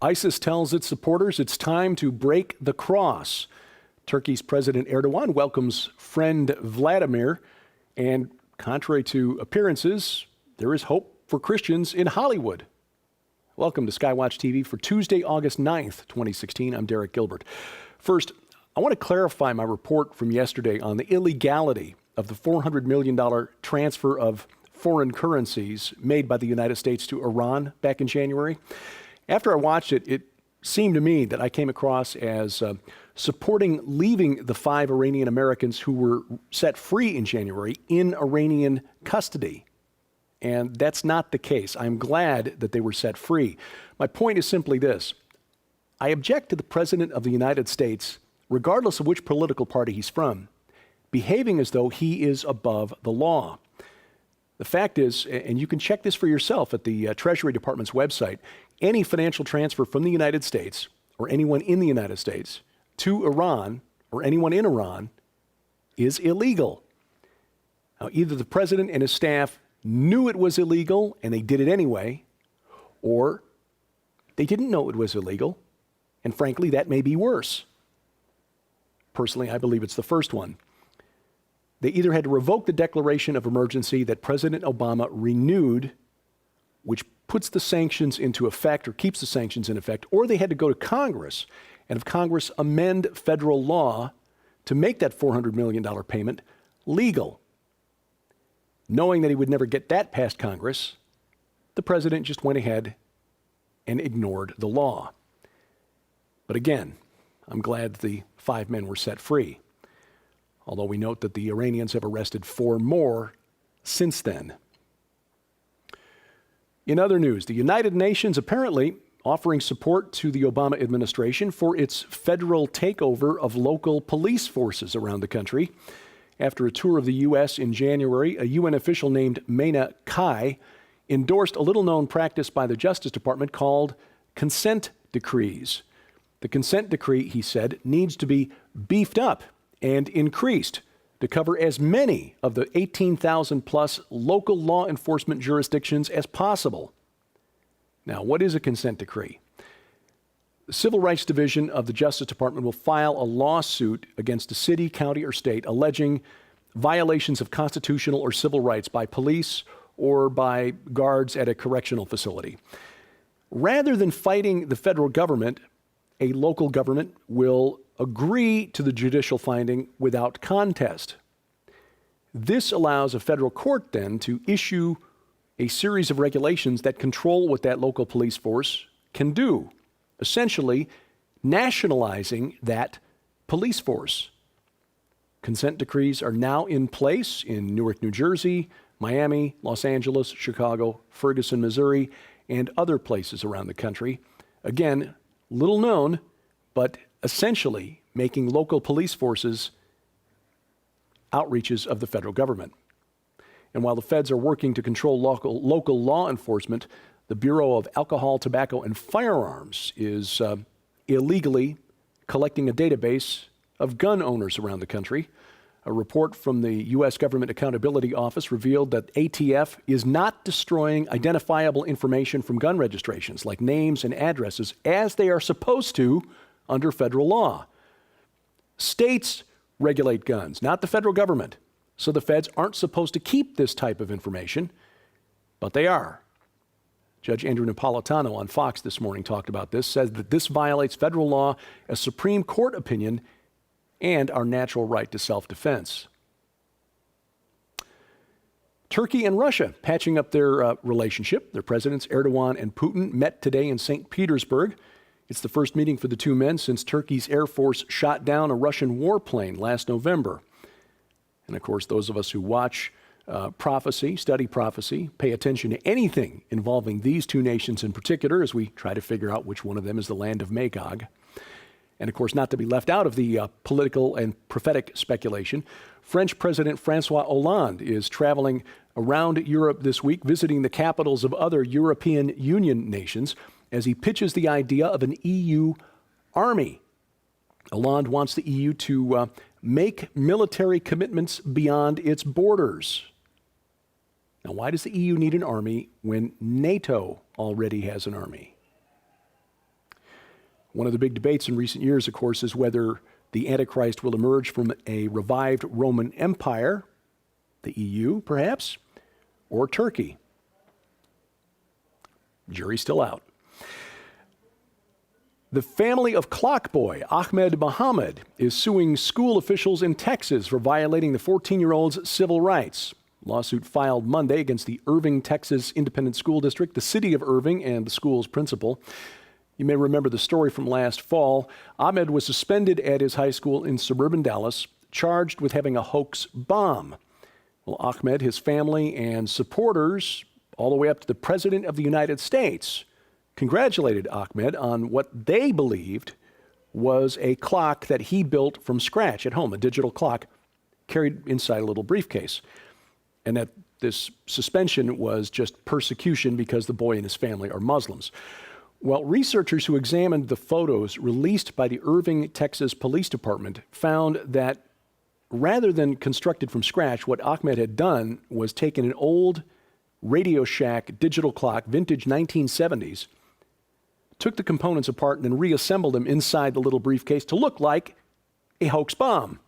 ISIS tells its supporters it's time to break the cross. Turkey's President Erdogan welcomes friend Vladimir, and contrary to appearances, there is hope for Christians in Hollywood. Welcome to SkyWatch TV for Tuesday, August 9th, 2016. I'm Derek Gilbert. First, I want to clarify my report from yesterday on the illegality of the $400 million transfer of foreign currencies made by the United States to Iran back in January. After I watched it, it seemed to me that I came across as supporting leaving the 5 Iranian Americans who were set free in January in Iranian custody. And that's not the case. I'm glad that they were set free. My point is simply this. I object to the President of the United States, regardless of which political party he's from, behaving as though he is above the law. The fact is, and you can check this for yourself at the Treasury Department's website, any financial transfer from the United States or anyone in the United States to Iran or anyone in Iran is illegal. Now, either the president and his staff knew it was illegal and they did it anyway, or they didn't know it was illegal, and frankly, that may be worse. Personally, I believe it's the first one. They either had to revoke the declaration of emergency that President Obama renewed, which puts the sanctions into effect or keeps the sanctions in effect, or they had to go to Congress and have Congress amend federal law to make that $400 million payment legal. Knowing that he would never get that past Congress, the president just went ahead and ignored the law. But again, I'm glad the 5 men were set free, although we note that the Iranians have arrested 4 more since then. In other news, the United Nations apparently offering support to the Obama administration for its federal takeover of local police forces around the country. After a tour of the U.S. in January, a UN official named Mena Kai endorsed a little-known practice by the Justice Department called consent decrees. The consent decree, he said, needs to be beefed up and increased to cover as many of the 18,000-plus local law enforcement jurisdictions as possible. Now, what is a consent decree? The Civil Rights Division of the Justice Department will file a lawsuit against a city, county, or state alleging violations of constitutional or civil rights by police or by guards at a correctional facility. Rather than fighting the federal government, a local government will agree to the judicial finding without contest. This allows a federal court then to issue a series of regulations that control what that local police force can do, essentially nationalizing that police force. Consent decrees are now in place in Newark, New Jersey, Miami, Los Angeles, Chicago, Ferguson, Missouri, and other places around the country. Again, little known, but essentially making local police forces outreaches of the federal government. And while the feds are working to control local law enforcement, the Bureau of Alcohol, Tobacco, and Firearms is illegally collecting a database of gun owners around the country. A report from the U.S. Government Accountability Office revealed that ATF is not destroying identifiable information from gun registrations, like names and addresses, as they are supposed to under federal law. States regulate guns, not the federal government. So the feds aren't supposed to keep this type of information, but they are. Judge Andrew Napolitano on Fox this morning talked about this, said that this violates federal law, a Supreme Court opinion, and our natural right to self-defense. Turkey and Russia patching up their relationship. Their presidents Erdogan and Putin met today in St. Petersburg. It's the first meeting for the two men since Turkey's Air Force shot down a Russian warplane last November. And of course, those of us who watch prophecy, study prophecy, pay attention to anything involving these two nations in particular as we try to figure out which one of them is the land of Magog. And of course, not to be left out of the political and prophetic speculation, French President Francois Hollande is traveling around Europe this week, visiting the capitals of other European Union nations as he pitches the idea of an EU army. Hollande wants the EU to make military commitments beyond its borders. Now, why does the EU need an army when NATO already has an army? One of the big debates in recent years, of course, is whether the Antichrist will emerge from a revived Roman Empire, the EU, perhaps, or Turkey. Jury's still out. The family of clock boy Ahmed Mohammed is suing school officials in Texas for violating the 14-year-old's civil rights. Lawsuit filed Monday against the Irving, Texas Independent School District, the city of Irving, and the school's principal. You may remember the story from last fall. Ahmed was suspended at his high school in suburban Dallas, charged with having a hoax bomb. Well, Ahmed, his family, and supporters, all the way up to the President of the United States, congratulated Ahmed on what they believed was a clock that he built from scratch at home, a digital clock carried inside a little briefcase. And that this suspension was just persecution because the boy and his family are Muslims. Well, researchers who examined the photos released by the Irving, Texas Police Department found that rather than constructed from scratch, what Ahmed had done was taken an old Radio Shack digital clock, vintage 1970s, took the components apart and then reassembled them inside the little briefcase to look like a hoax bomb.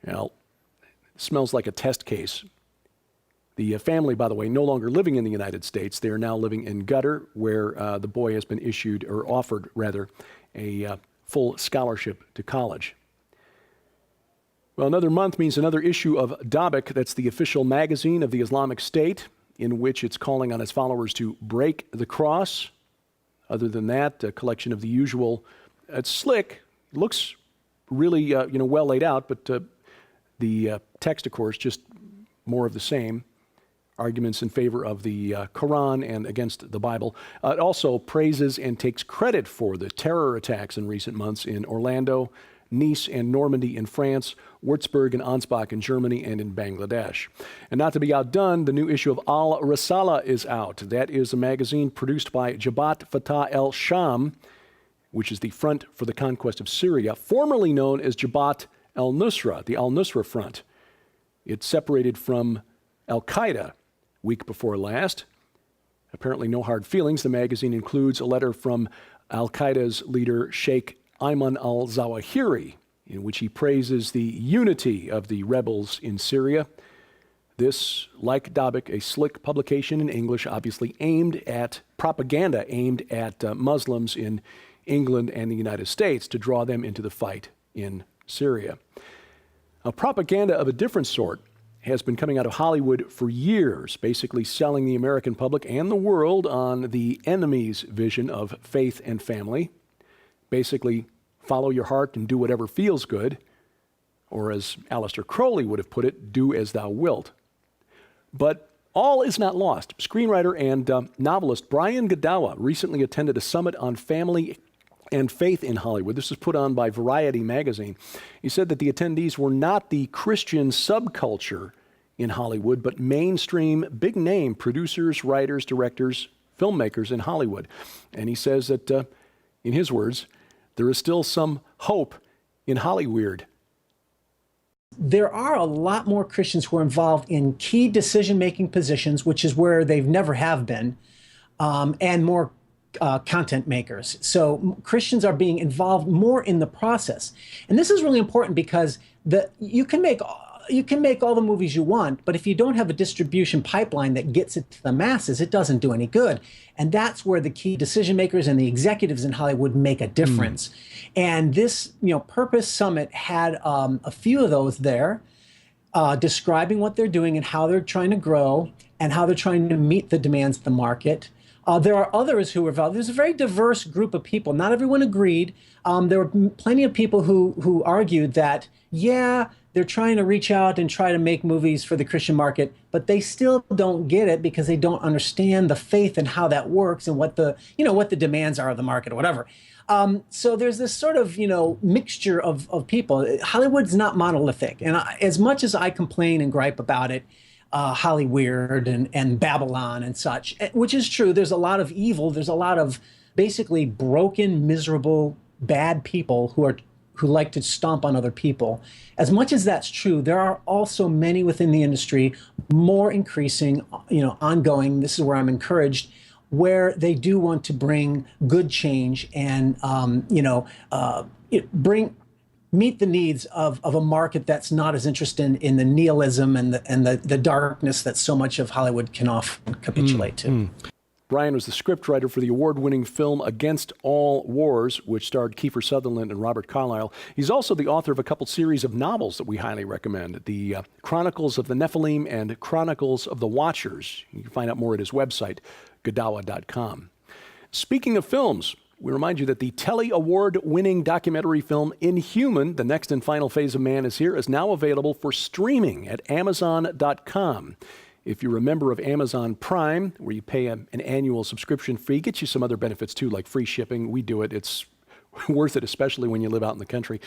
Well, it smells like a test case. The family, by the way, no longer living in the United States. They are now living in Qatar, where the boy has been issued, or offered, rather, a full scholarship to college. Well, another month means another issue of Dabik, that's the official magazine of the Islamic State, in which it's calling on its followers to break the cross. Other than that, a collection of the usual, it's slick, it looks really well laid out, but the text, of course, just more of the same. Arguments in favor of the Quran and against the Bible. It also praises and takes credit for the terror attacks in recent months in Orlando, Nice and Normandy in France, Würzburg and Ansbach in Germany, and in Bangladesh. And not to be outdone, the new issue of Al-Risala is out. That is a magazine produced by Jabhat Fatah el-Sham, which is the Front for the Conquest of Syria, formerly known as Jabhat al-Nusra, the al-Nusra Front. It's separated from Al-Qaeda week before last. Apparently no hard feelings. The magazine includes a letter from Al-Qaeda's leader, Sheikh Ayman al-Zawahiri, in which he praises the unity of the rebels in Syria. This, like Dabik, a slick publication in English, obviously aimed at propaganda, aimed at Muslims in England and the United States to draw them into the fight in Syria. Now, propaganda of a different sort has been coming out of Hollywood for years, basically selling the American public and the world on the enemy's vision of faith and family. Basically, follow your heart and do whatever feels good, or as Aleister Crowley would have put it, do as thou wilt. But all is not lost. Screenwriter and novelist Brian Godawa recently attended a summit on family and faith in Hollywood. This was put on by Variety magazine. He said that the attendees were not the Christian subculture in Hollywood, but mainstream, big-name producers, writers, directors, filmmakers in Hollywood. And he says that, in his words, there is still some hope in Hollyweird. There are a lot more Christians who are involved in key decision-making positions, which is where they've never have been, and more content makers. So Christians are being involved more in the process. And this is really important because you can make all the movies you want, but if you don't have a distribution pipeline that gets it to the masses, it doesn't do any good. And that's where the key decision makers and the executives in Hollywood make a difference. And this, Purpose Summit had a few of those there, describing what they're doing and how they're trying to grow and how they're trying to meet the demands of the market. There are others who were involved. There's a very diverse group of people. Not everyone agreed. There were plenty of people who argued that, yeah, they're trying to reach out and try to make movies for the Christian market, but they still don't get it because they don't understand the faith and how that works and what the demands are of the market or whatever. So there's this sort of, mixture of people. Hollywood's not monolithic. And as much as I complain and gripe about it, Hollyweird and Babylon and such, which is true. There's a lot of evil. There's a lot of basically broken, miserable, bad people who like to stomp on other people. As much as that's true, there are also many within the industry, more increasing, ongoing. This is where I'm encouraged, where they do want to bring good change and meet the needs of a market that's not as interested in the nihilism and the darkness that so much of Hollywood can often capitulate to. Brian was the scriptwriter for the award-winning film Against All Wars, which starred Kiefer Sutherland and Robert Carlyle. He's also the author of a couple series of novels that we highly recommend, the Chronicles of the Nephilim and Chronicles of the Watchers. You can find out more at his website, Godawa.com. Speaking of films, we remind you that the Telly Award-winning documentary film Inhuman, The Next and Final Phase of Man is Here, is now available for streaming at Amazon.com. If you're a member of Amazon Prime, where you pay an annual subscription fee, gets you some other benefits too, like free shipping. We do it. It's worth it, especially when you live out in the country.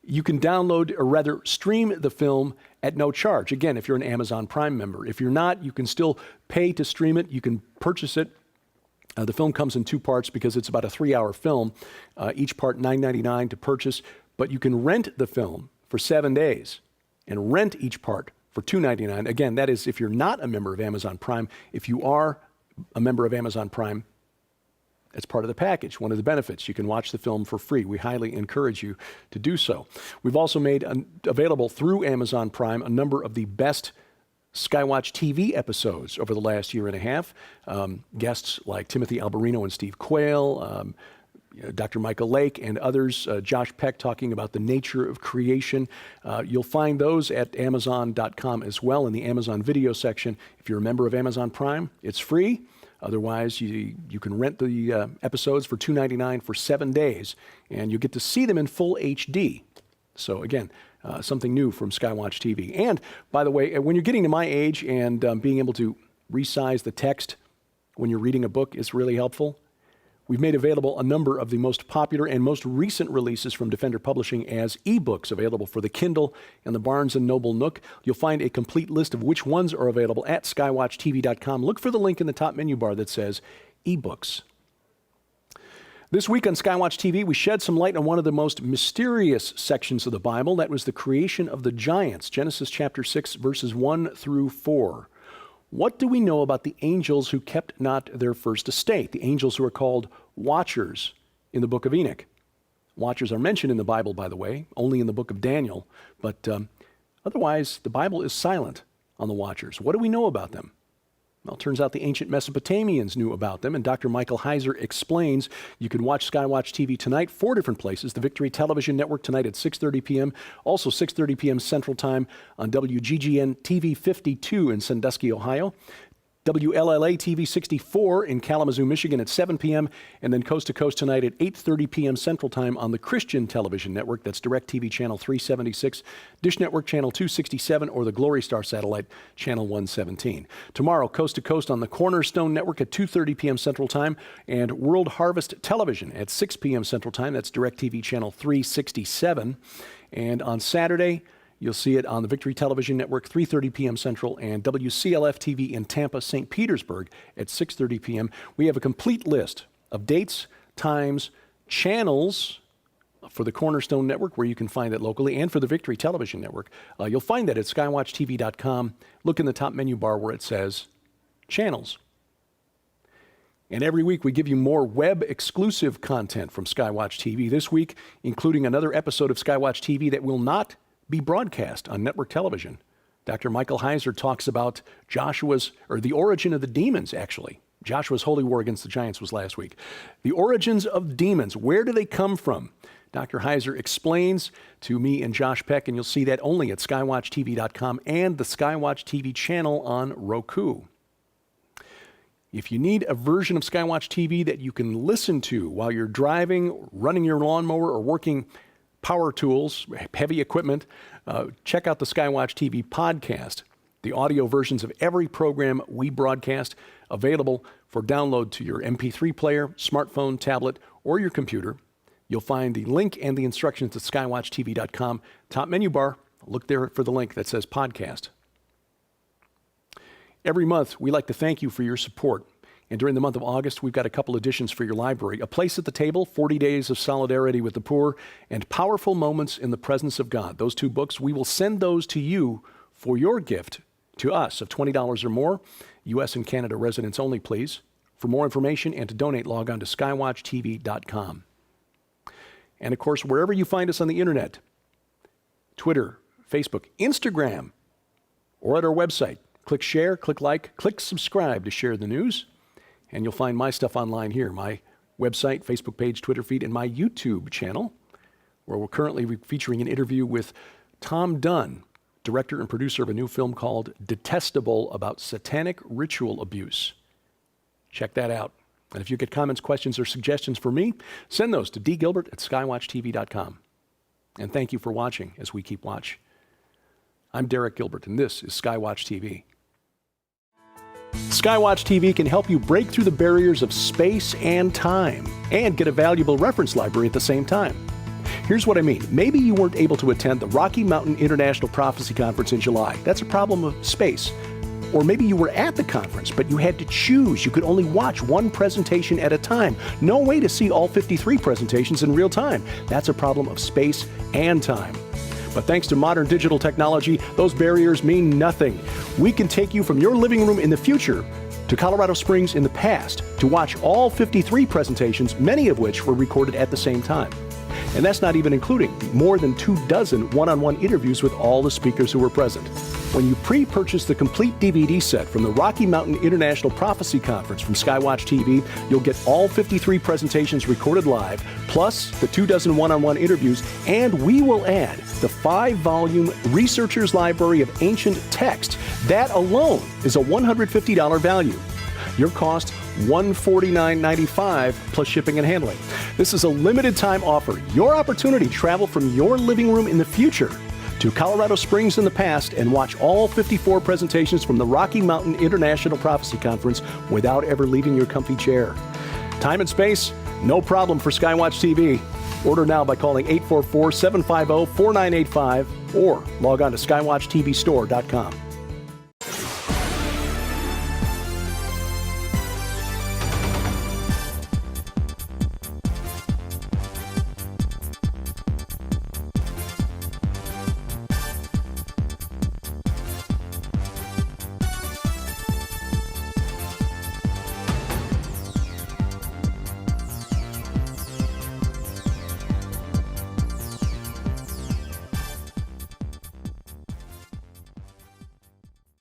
You can download, or rather stream the film at no charge. Again, if you're an Amazon Prime member. If you're not, you can still pay to stream it. You can purchase it. The film comes in two parts because it's about a 3-hour film. Each part $9.99 to purchase, but you can rent the film for 7 days and rent each part for $2.99. Again, that is if you're not a member of Amazon Prime. If you are a member of Amazon Prime, that's part of the package, one of the benefits. You can watch the film for free. We highly encourage you to do so. We've also made available through Amazon Prime a number of the best SkyWatch TV episodes over the last year and a half. Guests like Timothy Alberino and Steve Quayle, Dr. Michael Lake and others, Josh Peck talking about the nature of creation. You'll find those at Amazon.com as well in the Amazon video section. If you're a member of Amazon Prime, it's free. Otherwise, you can rent the episodes for $2.99 for 7 days, and you get to see them in full HD. So again, something new from SkyWatch TV. And by the way, when you're getting to my age and being able to resize the text when you're reading a book is really helpful, we've made available a number of the most popular and most recent releases from Defender Publishing as ebooks available for the Kindle and the Barnes & Noble Nook. You'll find a complete list of which ones are available at skywatchtv.com. Look for the link in the top menu bar that says ebooks. This week on SkyWatch TV, we shed some light on one of the most mysterious sections of the Bible. That was the creation of the giants, Genesis chapter 6, verses 1 through 4. What do we know about the angels who kept not their first estate? The angels who are called watchers in the book of Enoch. Watchers are mentioned in the Bible, by the way, only in the book of Daniel. But otherwise, the Bible is silent on the watchers. What do we know about them? Well, it turns out the ancient Mesopotamians knew about them, and Dr. Michael Heiser explains. You can watch SkyWatch TV tonight, 4 different places. The Victory Television Network tonight at 6:30 p.m., also 6:30 p.m. Central Time on WGGN TV 52 in Sandusky, Ohio. WLLA TV 64 in Kalamazoo, Michigan at 7 p.m. and then coast to coast tonight at 8:30 p.m. Central Time on the Christian Television Network. That's DirecTV Channel 376, Dish Network Channel 267, or the Glory Star Satellite Channel 117. Tomorrow, coast to coast on the Cornerstone Network at 2:30 p.m. Central Time and World Harvest Television at 6 p.m. Central Time. That's DirecTV Channel 367. And on Saturday, you'll see it on the Victory Television Network, 3:30 p.m. Central, and WCLF TV in Tampa, St. Petersburg at 6:30 p.m. We have a complete list of dates, times, channels for the Cornerstone Network, where you can find it locally, and for the Victory Television Network. You'll find that at skywatchtv.com. Look in the top menu bar where it says Channels. And every week we give you more web-exclusive content from SkyWatch TV. This week, including another episode of SkyWatch TV that will not be broadcast on network television. Dr. Michael Heiser talks about the origin of the demons, actually. Joshua's holy war against the giants was last week. The origins of demons, where do they come from? Dr. Heiser explains to me and Josh Peck, and you'll see that only at skywatchtv.com and the SkyWatch TV channel on Roku. If you need a version of SkyWatch TV that you can listen to while you're driving, running your lawnmower, or working power tools, heavy equipment, check out the SkyWatch TV podcast. The audio versions of every program we broadcast available for download to your MP3 player, smartphone, tablet, or your computer. You'll find the link and the instructions at skywatchtv.com. Top menu bar, look there for the link that says podcast. Every month, we like to thank you for your support. And during the month of August, we've got a couple editions for your library. A Place at the Table, 40 Days of Solidarity with the Poor, and Powerful Moments in the Presence of God. Those 2 books, we will send those to you for your gift to us of $20 or more. U.S. and Canada residents only, please. For more information and to donate, log on to SkyWatchTV.com. And of course, wherever you find us on the internet, Twitter, Facebook, Instagram, or at our website, click share, click like, click subscribe to share the news, and you'll find my stuff online here, my website, Facebook page, Twitter feed, and my YouTube channel, where we're currently featuring an interview with Tom Dunn, director and producer of a new film called Detestable about satanic ritual abuse. Check that out. And if you get comments, questions, or suggestions for me, send those to dgilbert@skywatchtv.com. And thank you for watching as we keep watch. I'm Derek Gilbert, and this is Skywatch TV. Skywatch TV can help you break through the barriers of space and time and get a valuable reference library at the same time. Here's what I mean. Maybe you weren't able to attend the Rocky Mountain International Prophecy Conference in July. That's a problem of space. Or maybe you were at the conference, but you had to choose. You could only watch one presentation at a time. No way to see all 53 presentations in real time. That's a problem of space and time. But thanks to modern digital technology, those barriers mean nothing. We can take you from your living room in the future to Colorado Springs in the past to watch all 53 presentations, many of which were recorded at the same time. And that's not even including more than 24 one-on-one interviews with all the speakers who were present. When you pre-purchase the complete DVD set from the Rocky Mountain International Prophecy Conference from Skywatch TV, you'll get all 53 presentations recorded live, plus the 24 one-on-one interviews, and we will add the 5-volume Researcher's Library of Ancient Text. That alone is a $150 value. Your cost, $149.95 plus shipping and handling. This is a limited time offer. Your opportunity to travel from your living room in the future to Colorado Springs in the past and watch all 54 presentations from the Rocky Mountain International Prophecy Conference without ever leaving your comfy chair. Time and space, no problem for Skywatch TV. Order now by calling 844-750-4985 or log on to skywatchtvstore.com.